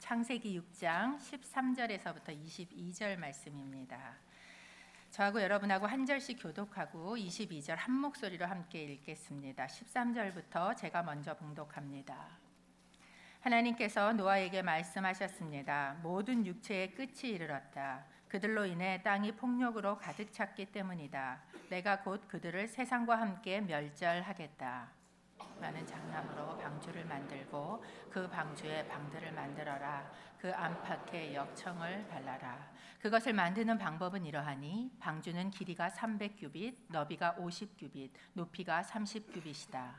창세기 6장 13절에서부터 22절 말씀입니다. 저하고 여러분하고 한 절씩 교독하고 22절 한 목소리로 함께 읽겠습니다. 13절부터 제가 먼저 봉독합니다. 하나님께서 노아에게 말씀하셨습니다. 모든 육체의 끝이 이르렀다. 그들로 인해 땅이 폭력으로 가득 찼기 때문이다. 내가 곧 그들을 세상과 함께 멸절하겠다. 나는 장나무로 방주를 만들고 그 방주에 방들을 만들어라. 그 안팎에 역청을 발라라. 그것을 만드는 방법은 이러하니 방주는 길이가 300규빗, 너비가 50규빗, 높이가 30규빗이다.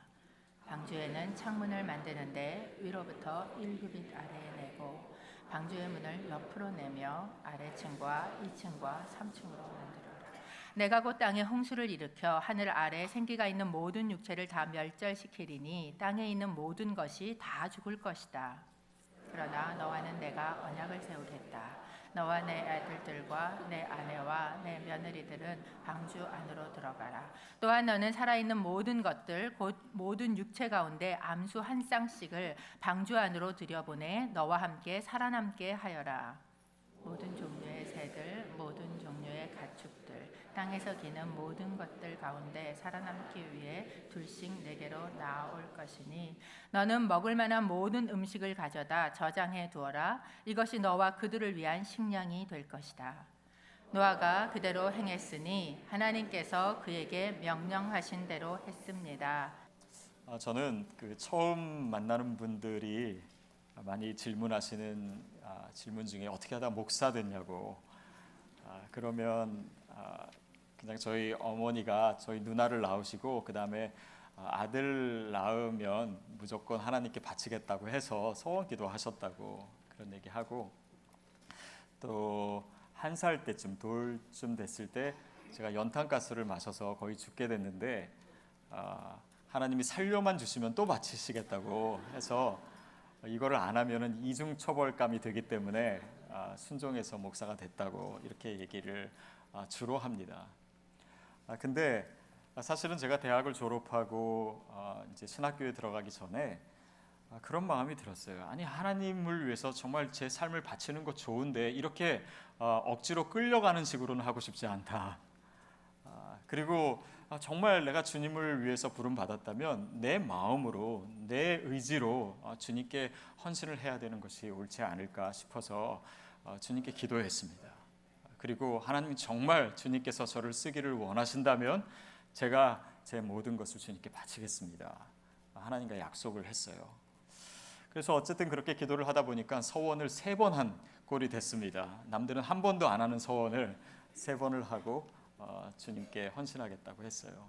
방주에는 창문을 만드는데 위로부터 1규빗 아래에 내고 방주의 문을 옆으로 내며 아래층과 2층과 3층으로 만들어라. 내가 곧 땅에 홍수를 일으켜 하늘 아래 생기가 있는 모든 육체를 다 멸절시키리니 땅에 있는 모든 것이 다 죽을 것이다. 그러나 너와는 내가 언약을 세우겠다. 너와 내 아들들과 내 아내와 내 며느리들은 방주 안으로 들어가라. 또한 너는 살아있는 모든 것들 곧 모든 육체 가운데 암수 한 쌍씩을 방주 안으로 들여보내 너와 함께 살아남게 하여라. 모든 종류의 새들, 모든 종류의 가축들, 땅에서 기는 모든 것들 가운데 살아남기 위해 둘씩 내게로 나아올 것이니 너는 먹을 만한 모든 음식을 가져다 저장해 두어라. 이것이 너와 그들을 위한 식량이 될 것이다. 노아가 그대로 행했으니 하나님께서 그에게 명령하신 대로 했습니다. 저는 처음 만나는 분들이 많이 질문하시는 질문 중에 어떻게 하다 목사 됐냐고. 그러면 그냥 저희 어머니가 저희 누나를 낳으시고 그 다음에 아들 낳으면 무조건 하나님께 바치겠다고 해서 소원기도 하셨다고 그런 얘기하고, 또 1살 때쯤 돌쯤 됐을 때 제가 연탄가스를 마셔서 거의 죽게 됐는데 하나님이 살려만 주시면 또 바치시겠다고 해서 이거를 안 하면은 이중 처벌감이 되기 때문에 순종해서 목사가 됐다고 이렇게 얘기를 주로 합니다. 근데 사실은 제가 대학을 졸업하고 이제 신학교에 들어가기 전에 그런 마음이 들었어요. 아니, 하나님을 위해서 정말 제 삶을 바치는 거 좋은데 이렇게 억지로 끌려가는 식으로는 하고 싶지 않다. 그리고 정말 내가 주님을 위해서 부름 받았다면 내 마음으로, 내 의지로 주님께 헌신을 해야 되는 것이 옳지 않을까 싶어서 주님께 기도했습니다. 그리고 하나님이 정말 주님께서 저를 쓰기를 원하신다면 제가 제 모든 것을 주님께 바치겠습니다. 하나님과 약속을 했어요. 그래서 어쨌든 그렇게 기도를 하다 보니까 서원을 3번 한 꼴이 됐습니다. 남들은 한 번도 안 하는 서원을 3번을 하고 주님께 헌신하겠다고 했어요.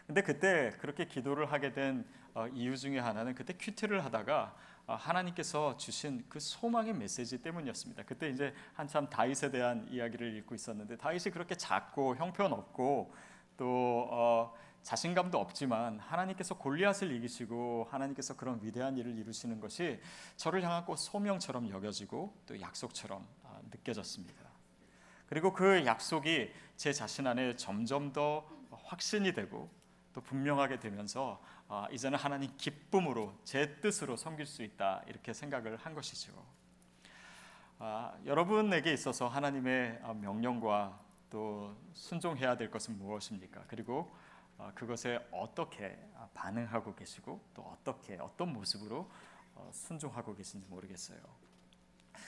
근데 그때 그렇게 기도를 하게 된 이유 중에 하나는 그때 큐티를 하다가 하나님께서 주신 그 소망의 메시지 때문이었습니다. 그때 이제 한참 다윗에 대한 이야기를 읽고 있었는데, 다윗이 그렇게 작고 형편없고 또 자신감도 없지만 하나님께서 골리앗을 이기시고 하나님께서 그런 위대한 일을 이루시는 것이 저를 향한 꼭 소명처럼 여겨지고 또 약속처럼 느껴졌습니다. 그리고 그 약속이 제 자신 안에 점점 더 확신이 되고 또 분명하게 되면서 이제는 하나님 기쁨으로 제 뜻으로 섬길 수 있다, 이렇게 생각을 한 것이죠. 여러분에게 있어서 하나님의 명령과 또 순종해야 될 것은 무엇입니까? 그리고 그것에 어떻게 반응하고 계시고 또 어떤 모습으로 순종하고 계신지 모르겠어요.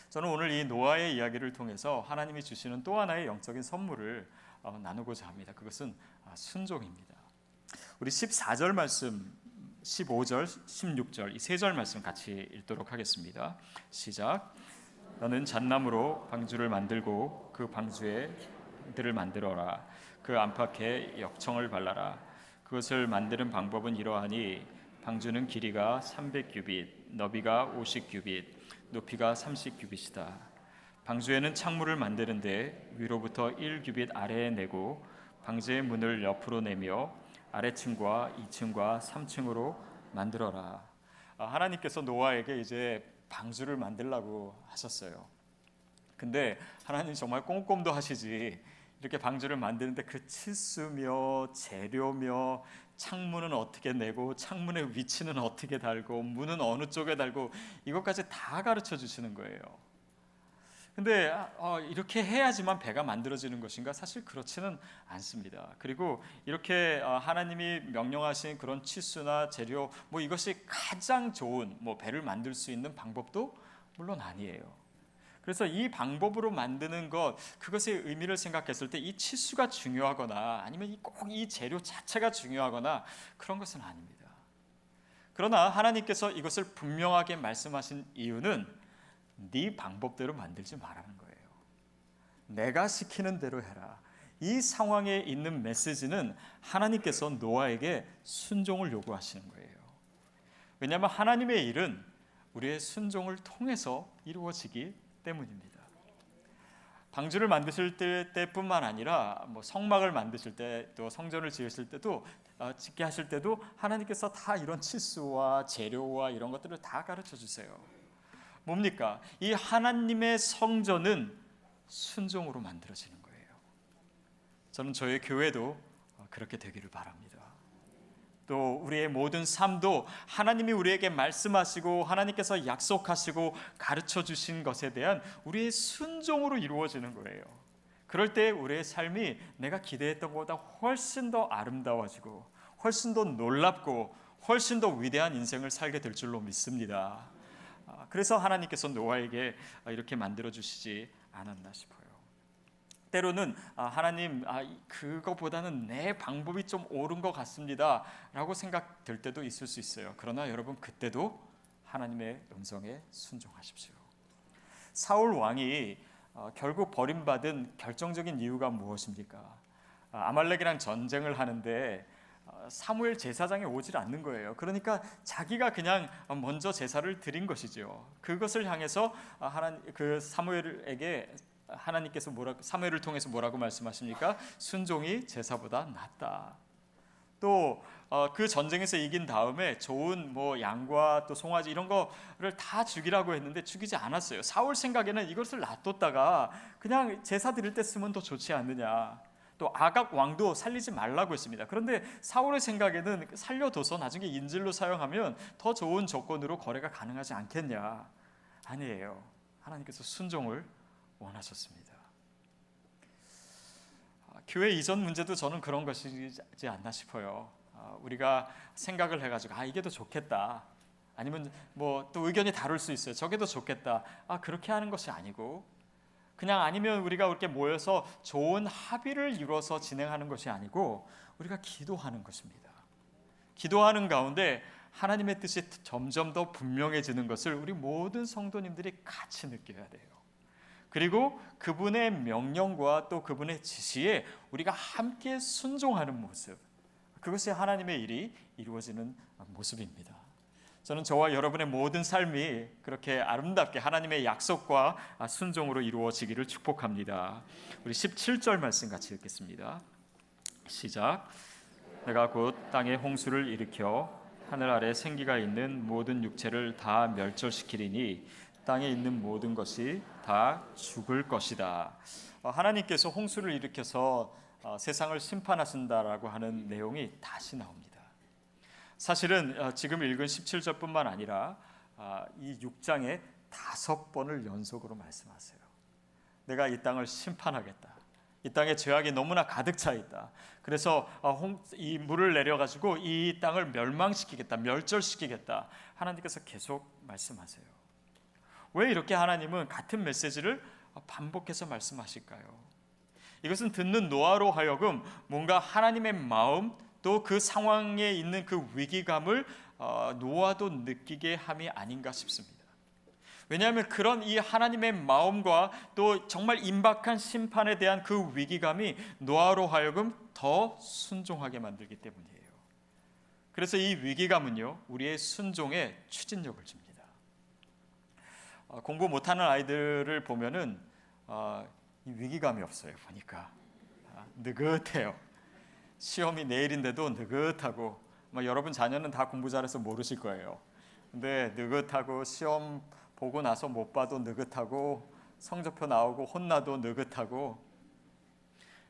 저는 오늘 이 노아의 이야기를 통해서 하나님이 주시는 또 하나의 영적인 선물을 나누고자 합니다. 그것은 순종입니다. 우리 14절 말씀, 15절, 16절 이 3절 말씀 같이 읽도록 하겠습니다. 시작. 너는 잣나무로 방주를 만들고 그 방주에 들을 만들어라. 그 안팎에 역청을 발라라. 그것을 만드는 방법은 이러하니 방주는 길이가 300규빗, 너비가 50규빗, 높이가 30규빗이다. 방주에는 창문을 만드는데 위로부터 1규빗 아래에 내고 방주의 문을 옆으로 내며 아래층과 2층과 3층으로 만들어라. 하나님께서 노아에게 이제 방주를 만들라고 하셨어요. 근데 하나님 정말 꼼꼼도 하시지 이렇게 방주를 만드는데 그 치수며 재료며 창문은 어떻게 내고 창문의 위치는 어떻게 달고 문은 어느 쪽에 달고 이것까지 다 가르쳐 주시는 거예요. 근데 이렇게 해야지만 배가 만들어지는 것인가? 사실 그렇지는 않습니다. 그리고 이렇게 하나님이 명령하신 그런 치수나 재료 뭐 이것이 가장 좋은 뭐 배를 만들 수 있는 방법도 물론 아니에요. 그래서 이 방법으로 만드는 것, 그것의 의미를 생각했을 때 이 치수가 중요하거나 아니면 꼭 이 재료 자체가 중요하거나 그런 것은 아닙니다. 그러나 하나님께서 이것을 분명하게 말씀하신 이유는 네 방법대로 만들지 말라는 거예요. 내가 시키는 대로 해라. 이 상황에 있는 메시지는 하나님께서 노아에게 순종을 요구하시는 거예요. 왜냐하면 하나님의 일은 우리의 순종을 통해서 이루어지기 때문입니다. 방주를 만드실 때뿐만 아니라 뭐 성막을 만드실 때 또 성전을 지으실 때도 짓게 하실 때도 하나님께서 다 이런 치수와 재료와 이런 것들을 다 가르쳐 주세요. 뭡니까? 이 하나님의 성전은 순종으로 만들어지는 거예요. 저는 저희 교회도 그렇게 되기를 바랍니다. 또 우리의 모든 삶도 하나님이 우리에게 말씀하시고 하나님께서 약속하시고 가르쳐 주신 것에 대한 우리의 순종으로 이루어지는 거예요. 그럴 때 우리의 삶이 내가 기대했던 것보다 훨씬 더 아름다워지고 훨씬 더 놀랍고 훨씬 더 위대한 인생을 살게 될 줄로 믿습니다. 그래서 하나님께서 노아에게 이렇게 만들어 주시지 않았나 싶어요. 때로는 하나님 그거보다는 내 방법이 좀 옳은 것 같습니다 라고 생각될 때도 있을 수 있어요. 그러나 여러분 그때도 하나님의 음성에 순종하십시오. 사울 왕이 결국 버림받은 결정적인 이유가 무엇입니까? 아말렉이랑 전쟁을 하는데 사무엘 제사장이 오질 않는 거예요. 그러니까 자기가 그냥 먼저 제사를 드린 것이죠. 그것을 향해서 그 사무엘에게 하나님께서 사무엘을 통해서 뭐라고 말씀하십니까? 순종이 제사보다 낫다. 또 그 전쟁에서 이긴 다음에 좋은 뭐 양과 또 송아지 이런 거를 다 죽이라고 했는데 죽이지 않았어요. 사울 생각에는 이것을 놔뒀다가 그냥 제사 드릴 때 쓰면 더 좋지 않느냐. 또 아각 왕도 살리지 말라고 했습니다. 그런데 사울의 생각에는 살려둬서 나중에 인질로 사용하면 더 좋은 조건으로 거래가 가능하지 않겠냐. 아니에요. 하나님께서 순종을 원하셨습니다. 교회 이전 문제도 저는 그런 것이지 않나 싶어요. 우리가 생각을 해가지고 이게 더 좋겠다. 아니면 뭐 또 의견이 다를 수 있어요. 저게 더 좋겠다. 그렇게 하는 것이 아니고 그냥 아니면 우리가 이렇게 모여서 좋은 합의를 이루어서 진행하는 것이 아니고 우리가 기도하는 것입니다. 기도하는 가운데 하나님의 뜻이 점점 더 분명해지는 것을 우리 모든 성도님들이 같이 느껴야 돼요. 그리고 그분의 명령과 또 그분의 지시에 우리가 함께 순종하는 모습, 그것이 하나님의 일이 이루어지는 모습입니다. 저는 저와 여러분의 모든 삶이 그렇게 아름답게 하나님의 약속과 순종으로 이루어지기를 축복합니다. 우리 17절 말씀 같이 읽겠습니다. 시작. 내가 곧 땅에 홍수를 일으켜 하늘 아래 생기가 있는 모든 육체를 다 멸절시키리니 땅에 있는 모든 것이 다 죽을 것이다. 하나님께서 홍수를 일으켜서 세상을 심판하신다라고 하는 내용이 다시 나옵니다. 사실은 지금 읽은 17절뿐만 아니라 이 6장에 5번을 연속으로 말씀하세요. 내가 이 땅을 심판하겠다. 이 땅에 죄악이 너무나 가득 차 있다. 그래서 이 물을 내려가지고 이 땅을 멸망시키겠다, 멸절시키겠다. 하나님께서 계속 말씀하세요. 왜 이렇게 하나님은 같은 메시지를 반복해서 말씀하실까요? 이것은 듣는 노아로 하여금 뭔가 하나님의 마음 또 그 상황에 있는 그 위기감을 노아도 느끼게 함이 아닌가 싶습니다. 왜냐하면 그런 이 하나님의 마음과 또 정말 임박한 심판에 대한 그 위기감이 노아로 하여금 더 순종하게 만들기 때문이에요. 그래서 이 위기감은요, 우리의 순종에 추진력을 줍니다. 공부 못하는 아이들을 보면은 이 위기감이 없어요. 보니까 느긋해요. 시험이 내일인데도 느긋하고, 여러분 자녀는 다 공부 잘해서 모르실 거예요. 근데 느긋하고 시험 보고 나서 못 봐도 느긋하고 성적표 나오고 혼나도 느긋하고,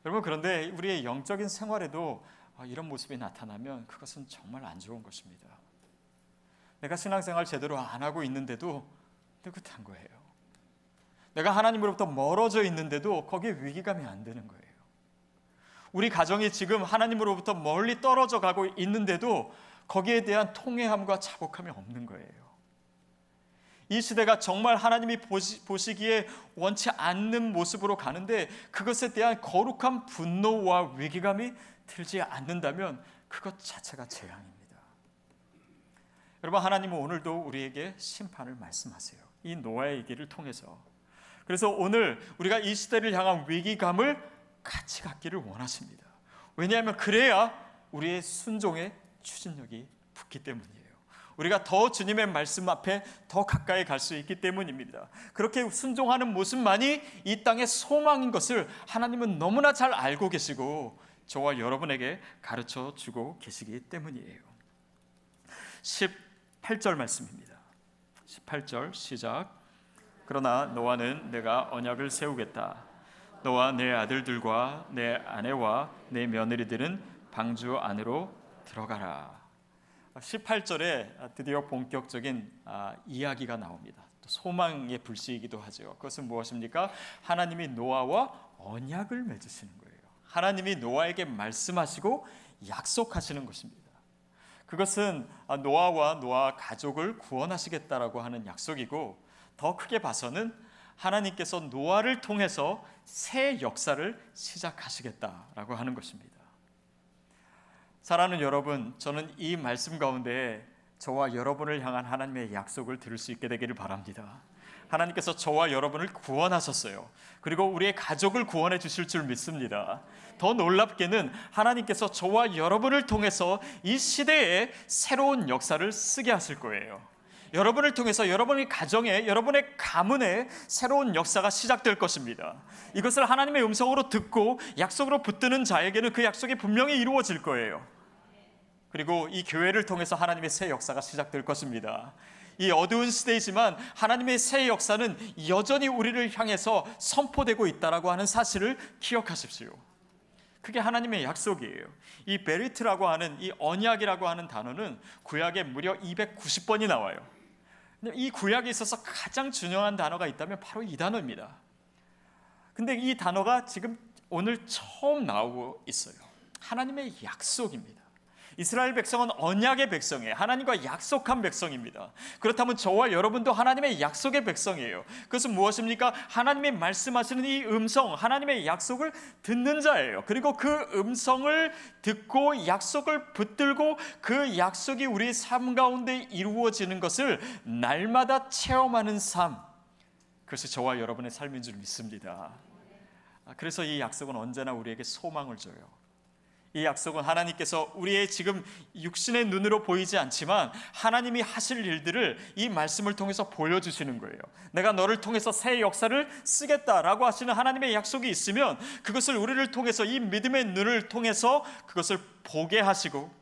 여러분, 그런데 우리의 영적인 생활에도 이런 모습이 나타나면 그것은 정말 안 좋은 것입니다. 내가 신앙생활 제대로 안 하고 있는데도 느긋한 거예요. 내가 하나님으로부터 멀어져 있는데도 거기에 위기감이 안 드는 거예요. 우리 가정이 지금 하나님으로부터 멀리 떨어져 가고 있는데도 거기에 대한 통회함과 자복함이 없는 거예요. 이 시대가 정말 하나님이 보시기에 원치 않는 모습으로 가는데 그것에 대한 거룩한 분노와 위기감이 들지 않는다면 그것 자체가 재앙입니다. 여러분, 하나님은 오늘도 우리에게 심판을 말씀하세요. 이 노아의 얘기를 통해서. 그래서 오늘 우리가 이 시대를 향한 위기감을 같이 갖기를 원하십니다. 왜냐하면 그래야 우리의 순종의 추진력이 붙기 때문이에요. 우리가 더 주님의 말씀 앞에 더 가까이 갈 수 있기 때문입니다. 그렇게 순종하는 모습만이 이 땅의 소망인 것을 하나님은 너무나 잘 알고 계시고 저와 여러분에게 가르쳐 주고 계시기 때문이에요. 18절 말씀입니다. 18절 시작. 그러나 노아는 내가 언약을 세우겠다. 너와 내 아들들과 내 아내와 내 며느리들은 방주 안으로 들어가라. 18절에 드디어 본격적인 이야기가 나옵니다. 또 소망의 불씨이기도 하죠. 그것은 무엇입니까? 하나님이 노아와 언약을 맺으시는 거예요. 하나님이 노아에게 말씀하시고 약속하시는 것입니다. 그것은 노아와 노아 가족을 구원하시겠다라고 하는 약속이고, 더 크게 봐서는 하나님께서 노아를 통해서 새 역사를 시작하시겠다라고 하는 것입니다. 사랑하는 여러분, 저는 이 말씀 가운데 저와 여러분을 향한 하나님의 약속을 들을 수 있게 되기를 바랍니다. 하나님께서 저와 여러분을 구원하셨어요. 그리고 우리의 가족을 구원해 주실 줄 믿습니다. 더 놀랍게는 하나님께서 저와 여러분을 통해서 이 시대에 새로운 역사를 쓰게 하실 거예요. 여러분을 통해서 여러분의 가정에, 여러분의 가문에 새로운 역사가 시작될 것입니다. 이것을 하나님의 음성으로 듣고 약속으로 붙드는 자에게는 그 약속이 분명히 이루어질 거예요. 그리고 이 교회를 통해서 하나님의 새 역사가 시작될 것입니다. 이 어두운 시대이지만 하나님의 새 역사는 여전히 우리를 향해서 선포되고 있다라고 하는 사실을 기억하십시오. 그게 하나님의 약속이에요. 이 베리트라고 하는, 이 언약이라고 하는 단어는 구약에 무려 290번이 나와요. 이 구약에 있어서 가장 중요한 단어가 있다면 바로 이 단어입니다. 근데 이 단어가 지금 오늘 처음 나오고 있어요. 하나님의 약속입니다. 이스라엘 백성은 언약의 백성이에요. 하나님과 약속한 백성입니다. 그렇다면 저와 여러분도 하나님의 약속의 백성이에요. 그것은 무엇입니까? 하나님이 말씀하시는 이 음성, 하나님의 약속을 듣는 자예요. 그리고 그 음성을 듣고 약속을 붙들고 그 약속이 우리의 삶 가운데 이루어지는 것을 날마다 체험하는 삶, 그것이 저와 여러분의 삶인 줄 믿습니다. 그래서 이 약속은 언제나 우리에게 소망을 줘요. 이 약속은 하나님께서 우리의 지금 육신의 눈으로 보이지 않지만 하나님이 하실 일들을 이 말씀을 통해서 보여주시는 거예요. 내가 너를 통해서 새 역사를 쓰겠다라고 하시는 하나님의 약속이 있으면 그것을 우리를 통해서, 이 믿음의 눈을 통해서 그것을 보게 하시고,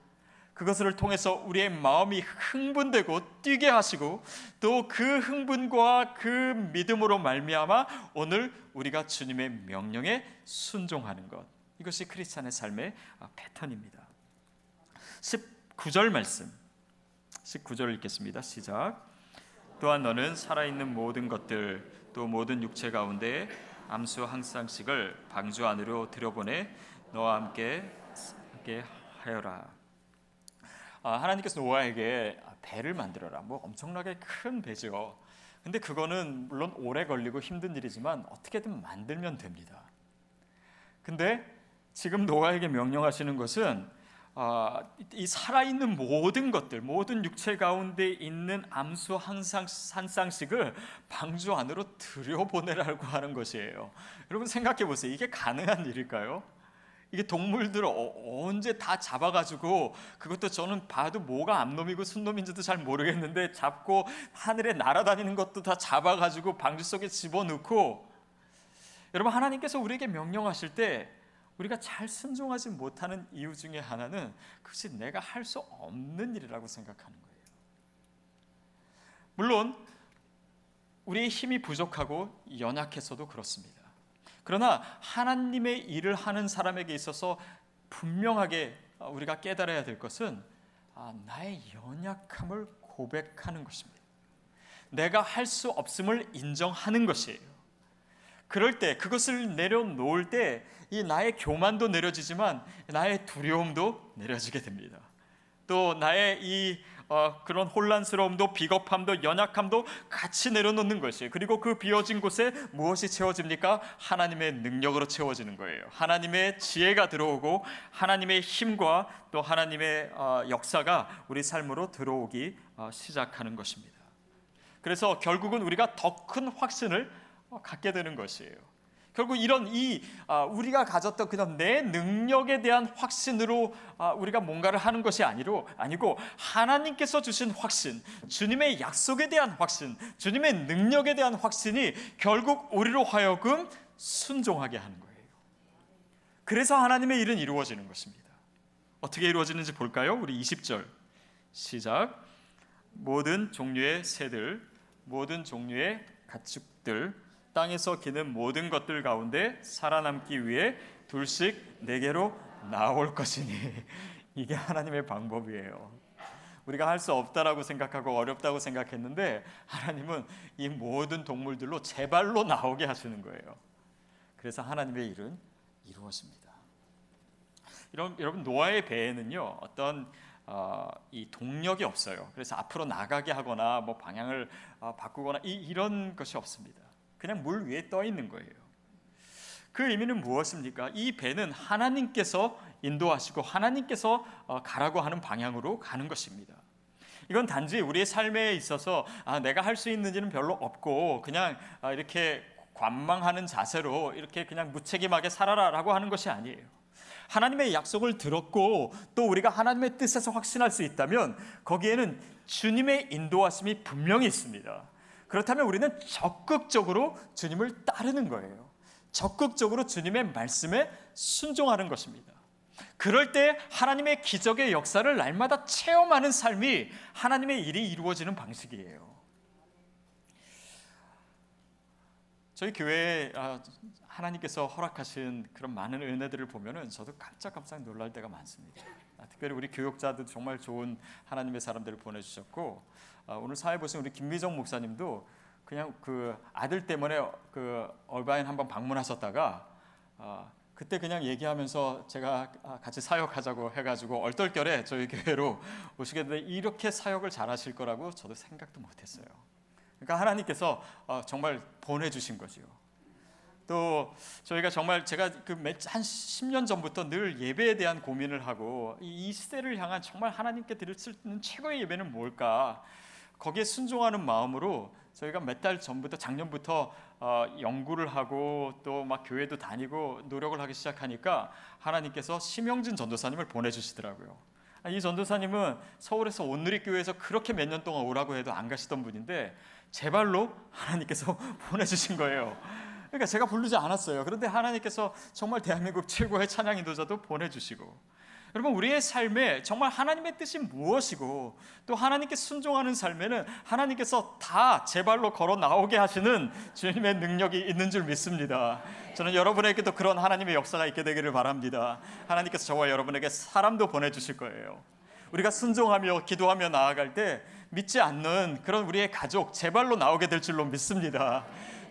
그것을 통해서 우리의 마음이 흥분되고 뛰게 하시고, 또 그 흥분과 그 믿음으로 말미암아 오늘 우리가 주님의 명령에 순종하는 것, 이것이 크리스찬의 삶의 패턴입니다. 19절 말씀, 19절을 읽겠습니다. 시작. 또한 너는 살아있는 모든 것들, 또 모든 육체 가운데 암수 한 쌍씩을 방주 안으로 들여보내 너와 함께 하여라. 하나님께서 노아에게 배를 만들어라. 뭐 엄청나게 큰 배죠. 근데 그거는 물론 오래 걸리고 힘든 일이지만 어떻게든 만들면 됩니다. 근데 지금 노아에게 명령하시는 것은 이 살아있는 모든 것들, 모든 육체 가운데 있는 암수 한 쌍씩을 방주 안으로 들여보내라고 하는 것이에요. 여러분 생각해 보세요. 이게 가능한 일일까요? 이게 동물들 언제 다 잡아가지고, 그것도 저는 봐도 뭐가 암놈이고 순놈인지도 잘 모르겠는데 잡고 하늘에 날아다니는 것도 다 잡아가지고 방주 속에 집어넣고, 여러분 하나님께서 우리에게 명령하실 때 우리가 잘 순종하지 못하는 이유 중에 하나는 그것이 내가 할 수 없는 일이라고 생각하는 거예요. 물론 우리의 힘이 부족하고 연약해서도 그렇습니다. 그러나 하나님의 일을 하는 사람에게 있어서 분명하게 우리가 깨달아야 될 것은 나의 연약함을 고백하는 것입니다. 내가 할 수 없음을 인정하는 것이에요. 그럴 때, 그것을 내려놓을 때 이 나의 교만도 내려지지만 나의 두려움도 내려지게 됩니다. 또 나의 이 그런 혼란스러움도, 비겁함도, 연약함도 같이 내려놓는 것이에요. 그리고 그 비어진 곳에 무엇이 채워집니까? 하나님의 능력으로 채워지는 거예요. 하나님의 지혜가 들어오고 하나님의 힘과 또 하나님의 역사가 우리 삶으로 들어오기 시작하는 것입니다. 그래서 결국은 우리가 더 큰 확신을 갖게 되는 것이에요. 결국 이런 우리가 가졌던 그냥 내 능력에 대한 확신으로 우리가 뭔가를 하는 것이 아니고 하나님께서 주신 확신, 주님의 약속에 대한 확신, 주님의 능력에 대한 확신이 결국 우리로 하여금 순종하게 하는 거예요. 그래서 하나님의 일은 이루어지는 것입니다. 어떻게 이루어지는지 볼까요? 우리 20절 시작. 모든 종류의 새들, 모든 종류의 가축들, 땅에서 기는 모든 것들 가운데 살아남기 위해 둘씩 내게로 나올 것이니. 이게 하나님의 방법이에요. 우리가 할 수 없다라고 생각하고 어렵다고 생각했는데 하나님은 이 모든 동물들로 제발로 나오게 하시는 거예요. 그래서 하나님의 일은 이루어집니다. 여러분, 노아의 배에는요 어떤 이 동력이 없어요. 그래서 앞으로 나가게 하거나 뭐 방향을 바꾸거나 이런 것이 없습니다. 그냥 물 위에 떠 있는 거예요. 그 의미는 무엇입니까? 이 배는 하나님께서 인도하시고 하나님께서 가라고 하는 방향으로 가는 것입니다. 이건 단지 우리의 삶에 있어서 내가 할 수 있는지는 별로 없고 그냥 이렇게 관망하는 자세로 이렇게 그냥 무책임하게 살아라라고 하는 것이 아니에요. 하나님의 약속을 들었고 또 우리가 하나님의 뜻에서 확신할 수 있다면 거기에는 주님의 인도하심이 분명히 있습니다. 그렇다면 우리는 적극적으로 주님을 따르는 거예요. 적극적으로 주님의 말씀에 순종하는 것입니다. 그럴 때 하나님의 기적의 역사를 날마다 체험하는 삶이 하나님의 일이 이루어지는 방식이에요. 저희 교회에 하나님께서 허락하신 그런 많은 은혜들을 보면은 저도 깜짝 놀랄 때가 많습니다. 특별히 우리 교육자도 정말 좋은 하나님의 사람들을 보내주셨고 오늘 사회 보신 우리 김미정 목사님도 그냥 그 아들 때문에 그 얼바인 한번 방문하셨다가 그때 그냥 얘기하면서 제가 같이 사역하자고 해가지고 얼떨결에 저희 교회로 오시게 됐는데 이렇게 사역을 잘하실 거라고 저도 생각도 못했어요. 그러니까 하나님께서 정말 보내주신 거지요. 또 저희가 정말 제가 한 10년 전부터 늘 예배에 대한 고민을 하고 이 시대를 향한 정말 하나님께 드릴 수 있는 최고의 예배는 뭘까? 거기에 순종하는 마음으로 저희가 몇 달 전부터 작년부터 연구를 하고 또 막 교회도 다니고 노력을 하기 시작하니까 하나님께서 심영진 전도사님을 보내주시더라고요. 이 전도사님은 서울에서 온누리교회에서 그렇게 몇 년 동안 오라고 해도 안 가시던 분인데 제 발로 하나님께서 보내주신 거예요. 그러니까 제가 부르지 않았어요. 그런데 하나님께서 정말 대한민국 최고의 찬양 인도자도 보내주시고, 여러분 우리의 삶에 정말 하나님의 뜻이 무엇이고 또 하나님께 순종하는 삶에는 하나님께서 다 제 발로 걸어 나오게 하시는 주님의 능력이 있는 줄 믿습니다. 저는 여러분에게도 그런 하나님의 역사가 있게 되기를 바랍니다. 하나님께서 저와 여러분에게 사람도 보내주실 거예요. 우리가 순종하며 기도하며 나아갈 때 믿지 않는 그런 우리의 가족 제 발로 나오게 될 줄로 믿습니다.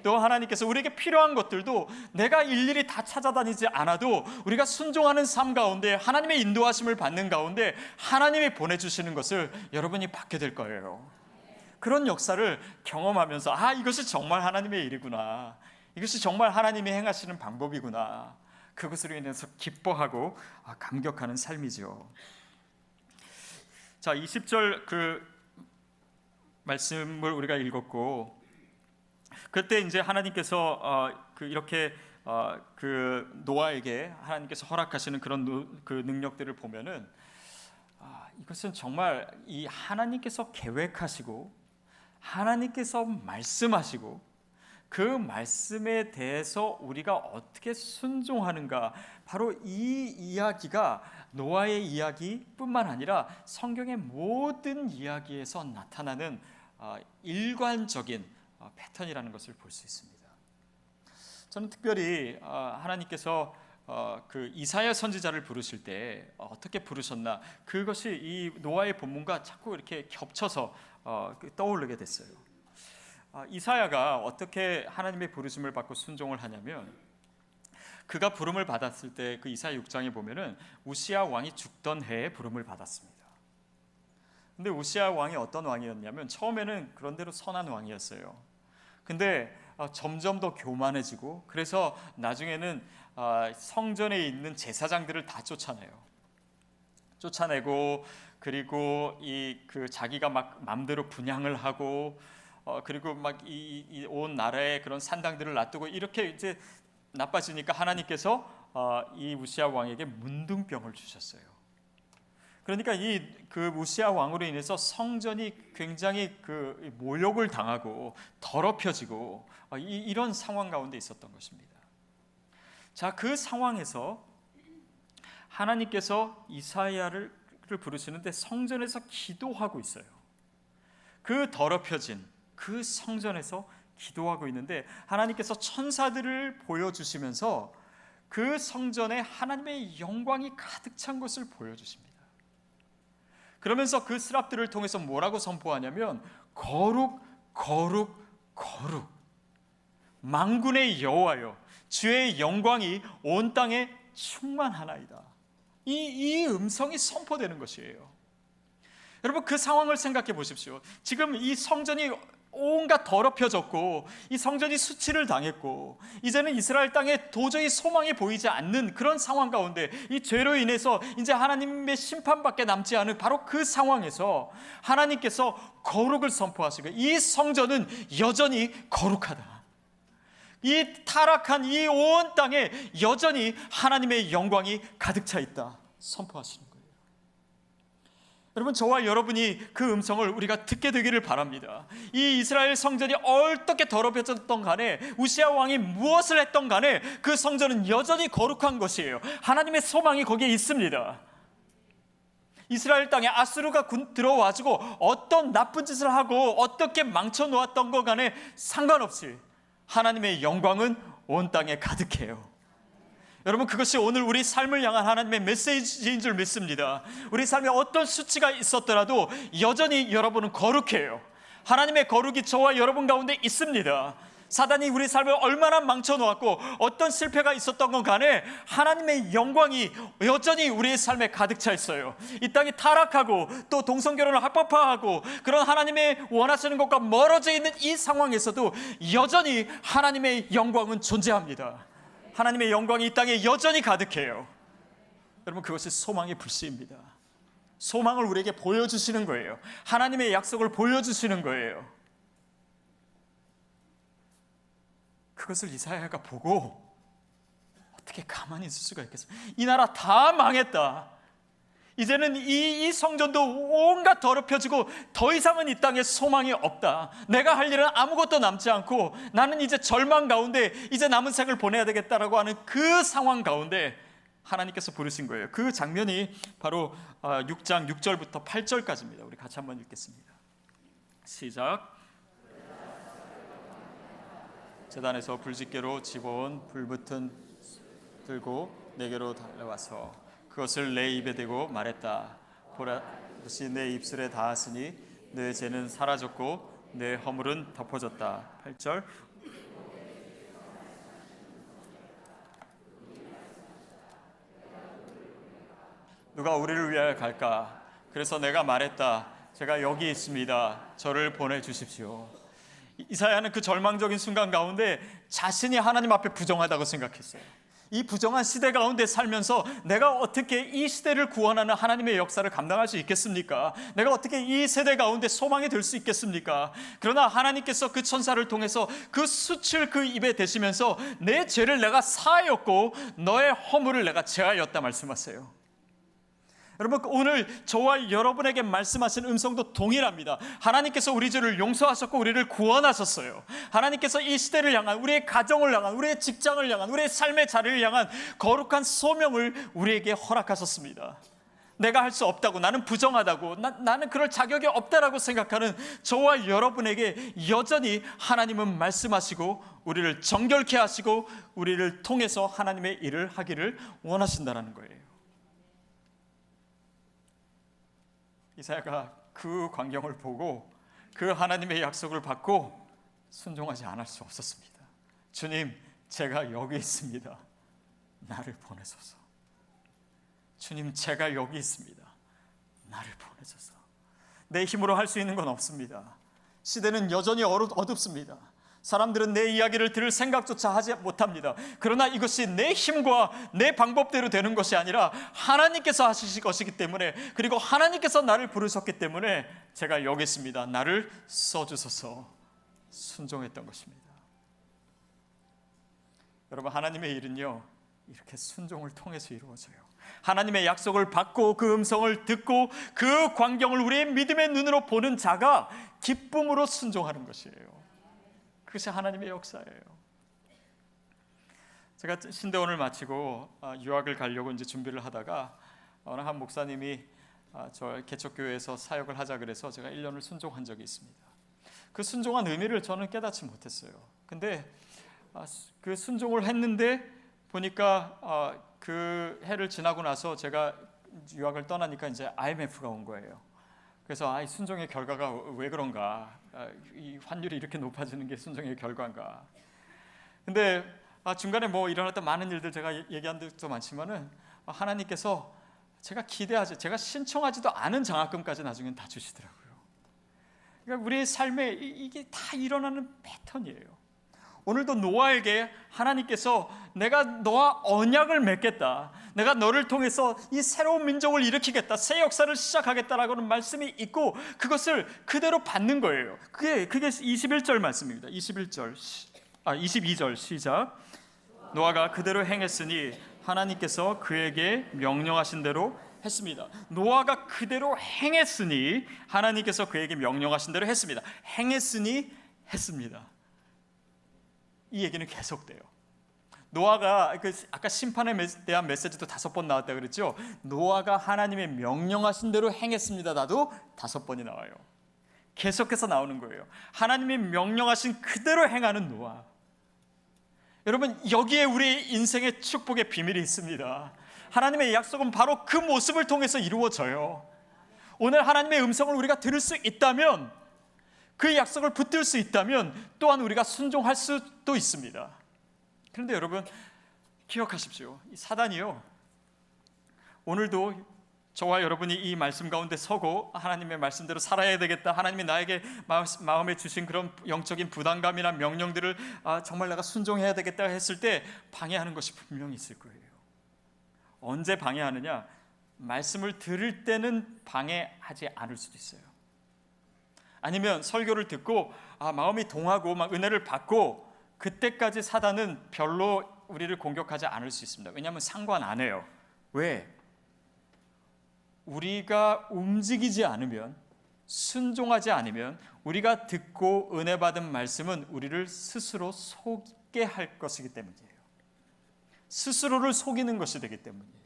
또 하나님께서 우리에게 필요한 것들도 내가 일일이 다 찾아다니지 않아도 우리가 순종하는 삶 가운데 하나님의 인도하심을 받는 가운데 하나님이 보내주시는 것을 여러분이 받게 될 거예요. 그런 역사를 경험하면서 이것이 정말 하나님의 일이구나, 이것이 정말 하나님이 행하시는 방법이구나, 그것으로 인해서 기뻐하고 감격하는 삶이죠. 자, 20절 그 말씀을 우리가 읽었고, 그때 이제 하나님께서 이렇게 그 노아에게 하나님께서 허락하시는 그런 그 능력들을 보면은 이것은 정말 이 하나님께서 계획하시고 하나님께서 말씀하시고 그 말씀에 대해서 우리가 어떻게 순종하는가, 바로 이 이야기가 노아의 이야기뿐만 아니라 성경의 모든 이야기에서 나타나는 일관적인 패턴이라는 것을 볼 수 있습니다. 저는 특별히 하나님께서 그 이사야 선지자를 부르실 때 어떻게 부르셨나, 그것이 이 노아의 본문과 자꾸 이렇게 겹쳐서 떠오르게 됐어요. 이사야가 어떻게 하나님의 부르심을 받고 순종을 하냐면, 그가 부름을 받았을 때 그 이사야 6장에 보면은 우시야 왕이 죽던 해에 부름을 받았습니다. 근데 우시야 왕이 어떤 왕이었냐면, 처음에는 그런대로 선한 왕이었어요. 근데 점점 더 교만해지고, 그래서 나중에는 성전에 있는 제사장들을 다 쫓아내고, 그리고 그 자기가 막 맘대로 분향을 하고, 그리고 막 이 온 나라의 그런 산당들을 놔두고, 이렇게 이제 나빠지니까 하나님께서 이 우시야 왕에게 문둥병을 주셨어요. 그러니까 그 우시야 왕으로 인해서 성전이 굉장히 그 모욕을 당하고 더럽혀지고 이런 상황 가운데 있었던 것입니다. 자, 그 상황에서 하나님께서 이사야를 부르시는데 성전에서 기도하고 있어요. 그 더럽혀진 그 성전에서 기도하고 있는데, 하나님께서 천사들을 보여주시면서 그 성전에 하나님의 영광이 가득 찬 것을 보여주십니다. 그러면서 그 스랍들을 통해서 뭐라고 선포하냐면, 거룩 거룩 거룩 만군의 여호와여, 주의 영광이 온 땅에 충만하나이다. 이 음성이 선포되는 것이에요. 여러분, 그 상황을 생각해 보십시오. 지금 이 성전이 온갖 더럽혀졌고, 이 성전이 수치를 당했고, 이제는 이스라엘 땅에 도저히 소망이 보이지 않는 그런 상황 가운데, 이 죄로 인해서 이제 하나님의 심판밖에 남지 않은 바로 그 상황에서 하나님께서 거룩을 선포하시고, 이 성전은 여전히 거룩하다, 이 타락한 이 온 땅에 여전히 하나님의 영광이 가득 차 있다 선포하시는 거예요. 여러분, 저와 여러분이 그 음성을 우리가 듣게 되기를 바랍니다. 이 이스라엘 성전이 어떻게 더럽혀졌던 간에, 우시야 왕이 무엇을 했던 간에 그 성전은 여전히 거룩한 것이에요. 하나님의 소망이 거기에 있습니다. 이스라엘 땅에 아수르가 들어와가지고 어떤 나쁜 짓을 하고 어떻게 망쳐놓았던 것 간에 상관없이 하나님의 영광은 온 땅에 가득해요. 여러분, 그것이 오늘 우리 삶을 향한 하나님의 메시지인 줄 믿습니다. 우리 삶에 어떤 수치가 있었더라도 여전히 여러분은 거룩해요. 하나님의 거룩이 저와 여러분 가운데 있습니다. 사단이 우리 삶을 얼마나 망쳐놓았고 어떤 실패가 있었던 건 간에 하나님의 영광이 여전히 우리의 삶에 가득 차 있어요. 이 땅이 타락하고 또 동성결혼을 합법화하고 그런 하나님의 원하시는 것과 멀어져 있는 이 상황에서도 여전히 하나님의 영광은 존재합니다. 하나님의 영광이 이 땅에 여전히 가득해요. 여러분, 그것이 소망의 불씨입니다. 소망을 우리에게 보여주시는 거예요. 하나님의 약속을 보여주시는 거예요. 그것을 이사야가 보고 어떻게 가만히 있을 수가 있겠습니까? 이 나라 다 망했다. 이제는 이 성전도 온갖 더럽혀지고 더 이상은 이 땅에 소망이 없다. 내가 할 일은 아무것도 남지 않고 나는 이제 절망 가운데 이제 남은 생을 보내야 되겠다라고 하는 그 상황 가운데 하나님께서 부르신 거예요. 그 장면이 바로 6장 6절부터 8절까지입니다. 우리 같이 한번 읽겠습니다. 시작. 제단에서 불집게로 집어온 불붙은 들고 내게로 달려와서 그것을 내 입에 대고 말했다. 보라, 그것이 내 입술에 닿았으니 내 죄는 사라졌고 내 허물은 덮어졌다. 8절. 누가 우리를 위하여 갈까? 그래서 내가 말했다. 제가 여기 있습니다. 저를 보내주십시오. 이사야는 그 절망적인 순간 가운데 자신이 하나님 앞에 부정하다고 생각했어요. 이 부정한 시대 가운데 살면서 내가 어떻게 이 시대를 구원하는 하나님의 역사를 감당할 수 있겠습니까? 내가 어떻게 이 세대 가운데 소망이 될 수 있겠습니까? 그러나 하나님께서 그 천사를 통해서 그 수치를 그 입에 대시면서 내 죄를 내가 사하였고 너의 허물을 내가 제하였다 말씀하세요. 여러분, 오늘 저와 여러분에게 말씀하신 음성도 동일합니다. 하나님께서 우리 죄를 용서하셨고 우리를 구원하셨어요. 하나님께서 이 시대를 향한, 우리의 가정을 향한, 우리의 직장을 향한, 우리의 삶의 자리를 향한 거룩한 소명을 우리에게 허락하셨습니다. 내가 할 수 없다고, 나는 부정하다고, 나는 그럴 자격이 없다라고 생각하는 저와 여러분에게 여전히 하나님은 말씀하시고 우리를 정결케 하시고 우리를 통해서 하나님의 일을 하기를 원하신다는 거예요. 이사야가 그 광경을 보고 그 하나님의 약속을 받고 순종하지 않을 수 없었습니다. 주님, 제가 여기 있습니다. 나를 보내소서. 주님, 제가 여기 있습니다. 나를 보내소서. 내 힘으로 할 수 있는 건 없습니다. 시대는 여전히 어둡습니다. 사람들은 내 이야기를 들을 생각조차 하지 못합니다. 그러나 이것이 내 힘과 내 방법대로 되는 것이 아니라 하나님께서 하실 것이기 때문에, 그리고 하나님께서 나를 부르셨기 때문에 제가 여기 있습니다. 나를 써주소서. 순종했던 것입니다. 여러분, 하나님의 일은요, 이렇게 순종을 통해서 이루어져요. 하나님의 약속을 받고 그 음성을 듣고 그 광경을 우리의 믿음의 눈으로 보는 자가 기쁨으로 순종하는 것이에요. 그것이 하나님의 역사예요. 제가 신대원을 마치고 유학을 가려고 이제 준비를 하다가 어느 한 목사님이 저 개척교회에서 사역을 하자 그래서 제가 1년을 순종한 적이 있습니다. 그 순종한 의미를 저는 깨닫지 못했어요. 근데 그 순종을 했는데 보니까 그 해를 지나고 나서 제가 유학을 떠나니까 이제 IMF가 온 거예요. 그래서 이 순종의 결과가 왜 그런가? 이 환율이 이렇게 높아지는 게 순종의 결과인가? 근데 중간에 뭐 일어났던 많은 일들 제가 얘기한 적도 많지만은 하나님께서 제가 신청하지도 않은 장학금까지 나중엔 다 주시더라고요. 그러니까 우리의 삶에 이게 다 일어나는 패턴이에요. 오늘도 노아에게 하나님께서 내가 너와 언약을 맺겠다, 내가 너를 통해서 이 새로운 민족을 일으키겠다, 새 역사를 시작하겠다라고는 말씀이 있고 그것을 그대로 받는 거예요. 그게 21절 말씀입니다. 22절 시작. 노아가 그대로 행했으니 하나님께서 그에게 명령하신 대로 했습니다. 노아가 그대로 행했으니 하나님께서 그에게 명령하신 대로 했습니다. 행했으니 했습니다. 이 얘기는 계속돼요. 노아가 아까 심판에 대한 메시지도 5번 나왔다 그랬죠. 노아가 하나님의 명령하신 대로 행했습니다. 나도 5번이 나와요. 계속해서 나오는 거예요. 하나님이 명령하신 그대로 행하는 노아. 여러분, 여기에 우리 인생의 축복의 비밀이 있습니다. 하나님의 약속은 바로 그 모습을 통해서 이루어져요. 오늘 하나님의 음성을 우리가 들을 수 있다면, 그 약속을 붙들 수 있다면 또한 우리가 순종할 수도 있습니다. 그런데 여러분, 기억하십시오. 이 사단이요, 오늘도 저와 여러분이 이 말씀 가운데 서고 하나님의 말씀대로 살아야 되겠다, 하나님이 나에게 마음에 주신 그런 영적인 부담감이나 명령들을 정말 내가 순종해야 되겠다 했을 때 방해하는 것이 분명히 있을 거예요. 언제 방해하느냐? 말씀을 들을 때는 방해하지 않을 수도 있어요. 아니면 설교를 듣고 마음이 동하고 막 은혜를 받고, 그때까지 사단은 별로 우리를 공격하지 않을 수 있습니다. 왜냐하면 상관 안 해요. 왜? 우리가 움직이지 않으면, 순종하지 않으면 우리가 듣고 은혜 받은 말씀은 우리를 스스로 속게 할 것이기 때문이에요. 스스로를 속이는 것이 되기 때문이에요.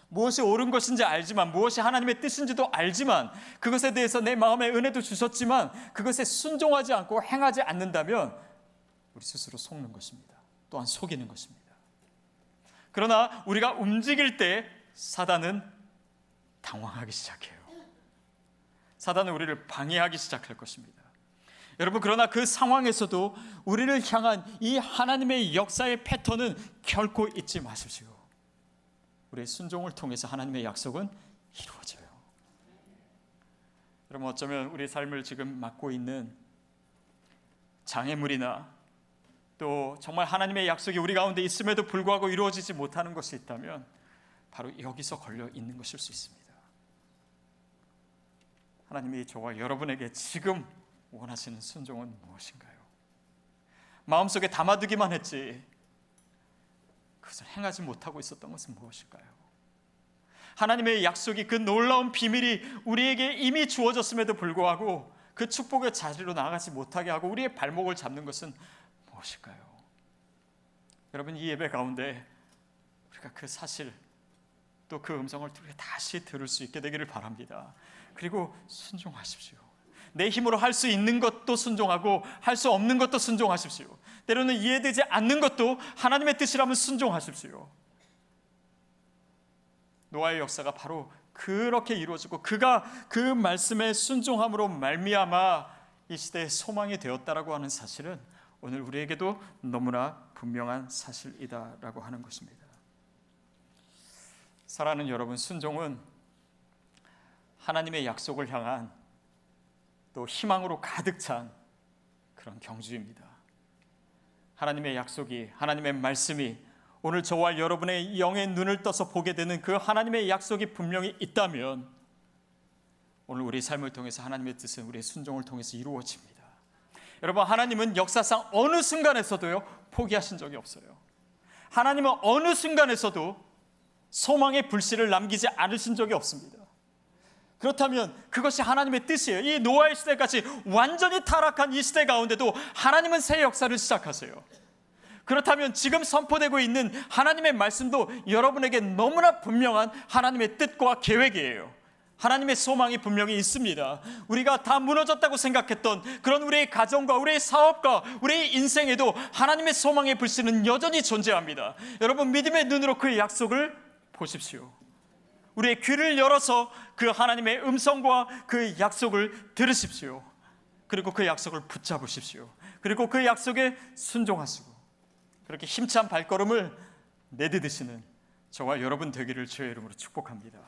무엇이 옳은 것인지 알지만, 무엇이 하나님의 뜻인지도 알지만, 그것에 대해서 내 마음에 은혜도 주셨지만 그것에 순종하지 않고 행하지 않는다면 우리 스스로 속는 것입니다. 또한 속이는 것입니다. 그러나 우리가 움직일 때 사단은 당황하기 시작해요. 사단은 우리를 방해하기 시작할 것입니다. 여러분, 그러나 그 상황에서도 우리를 향한 이 하나님의 역사의 패턴은 결코 잊지 마십시오. 우리의 순종을 통해서 하나님의 약속은 이루어져요. 여러분, 어쩌면 우리의 삶을 지금 맡고 있는 장애물이나 또 정말 하나님의 약속이 우리 가운데 있음에도 불구하고 이루어지지 못하는 것이 있다면 바로 여기서 걸려 있는 것일 수 있습니다. 하나님이 저와 여러분에게 지금 원하시는 순종은 무엇인가요? 마음속에 담아두기만 했지 그것을 행하지 못하고 있었던 것은 무엇일까요? 하나님의 약속이, 그 놀라운 비밀이 우리에게 이미 주어졌음에도 불구하고 그 축복의 자리로 나아가지 못하게 하고 우리의 발목을 잡는 것은 무엇일까요? 여러분, 이 예배 가운데 우리가 그 사실, 또 그 음성을 다시 들을 수 있게 되기를 바랍니다. 그리고 순종하십시오. 내 힘으로 할 수 있는 것도 순종하고 할 수 없는 것도 순종하십시오. 때로는 이해되지 않는 것도 하나님의 뜻이라면 순종하십시오. 노아의 역사가 바로 그렇게 이루어지고 그가 그 말씀에 순종함으로 말미암아 이 시대의 소망이 되었다라고 하는 사실은 오늘 우리에게도 너무나 분명한 사실이다라고 하는 것입니다. 사랑하는 여러분, 순종은 하나님의 약속을 향한 또 희망으로 가득 찬 그런 경주입니다. 하나님의 약속이, 하나님의 말씀이 오늘 저와 여러분의 영의 눈을 떠서 보게 되는 그 하나님의 약속이 분명히 있다면 오늘 우리 삶을 통해서 하나님의 뜻은 우리의 순종을 통해서 이루어집니다. 여러분, 하나님은 역사상 어느 순간에서도요 포기하신 적이 없어요. 하나님은 어느 순간에서도 소망의 불씨를 남기지 않으신 적이 없습니다. 그렇다면 그것이 하나님의 뜻이에요. 이 노아의 시대까지 완전히 타락한 이 시대 가운데도 하나님은 새 역사를 시작하세요. 그렇다면 지금 선포되고 있는 하나님의 말씀도 여러분에게 너무나 분명한 하나님의 뜻과 계획이에요. 하나님의 소망이 분명히 있습니다. 우리가 다 무너졌다고 생각했던 그런 우리의 가정과 우리의 사업과 우리의 인생에도 하나님의 소망의 불씨는 여전히 존재합니다. 여러분, 믿음의 눈으로 그 약속을 보십시오. 우리의 귀를 열어서 그 하나님의 음성과 그 약속을 들으십시오. 그리고 그 약속을 붙잡으십시오. 그리고 그 약속에 순종하시고 그렇게 힘찬 발걸음을 내디디시는 저와 여러분 되기를 주의 이름으로 축복합니다.